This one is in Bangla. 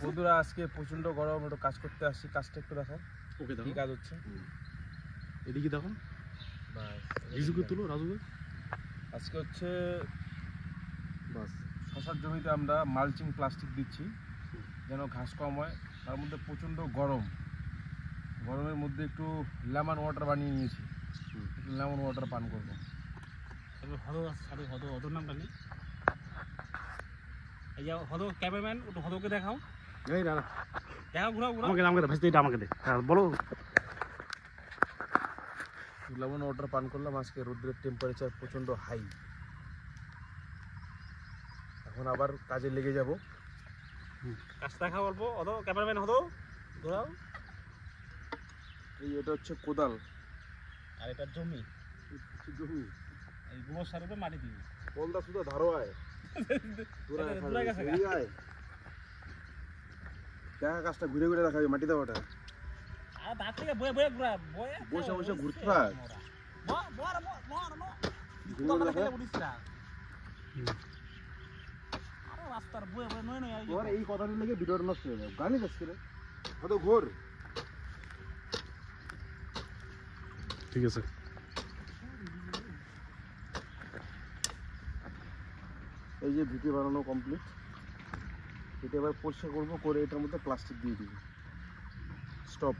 বন্ধুরা আজকে প্রচন্ড গরম, একটু কাজ করতে আসছি, কাজটা একটু দেখো কি কাজ হচ্ছে। এদিকে দেখুন রিজুকে তুলো রাজুকে। আজকে হচ্ছে শশার জমিতে আমরা মালচিং প্লাস্টিক দিচ্ছি যেন ঘাস কম হয়। তার মধ্যে প্রচণ্ড গরম, গরমের মধ্যে একটু লেমন ওয়াটার বানিয়ে নিয়েছি, একটু লেমন ওয়াটার পান করবো। হদর নামটা নেই, এই যে হদ ক্যামেরাম্যান, একটু হদকে দেখাও। এই না দেখাও, ঘুরাও ঘুরাও, আমাকে ভাসতে এটা আমাকে দে, বলো। লেমন ওয়াটার পান করলাম। আজকে রোদ্রের টেম্পারেচার প্রচণ্ড হাই, এখন আবার কাজে লেগে যাব। কাজ দেখাও অল্প, হদো ক্যামেরাম্যান, হদো ঘুরাও। এই এটা হচ্ছে কোদাল, আর এটা জমি, জমি এই গোবর সার উপরে মাটি দিবি। বলদা শুধু ধারো আয় দূরে গেছে দেখা কাজটা ঘুরে ঘুরে দেখাবি, মাটি দেওয়াটা। আর তার থেকে বয়ে বয়ে ঘুরা, বয়ে বসে বসে ঘুরতে থাক। রাস্তার বয়ে বয়ে নয় নয় তোর এই কথাটা লেগে ভিডিওটা নষ্ট হয়ে যাবে। গালি যাচ্ছে রে, হয়তো ঘোর। ঠিক আছে। এই যে ভিটি বানানো কমপ্লিট, এটা এবার পরিষ্কার করবো, করে এটার মধ্যে প্লাস্টিক দিয়ে দিবি। স্টপ।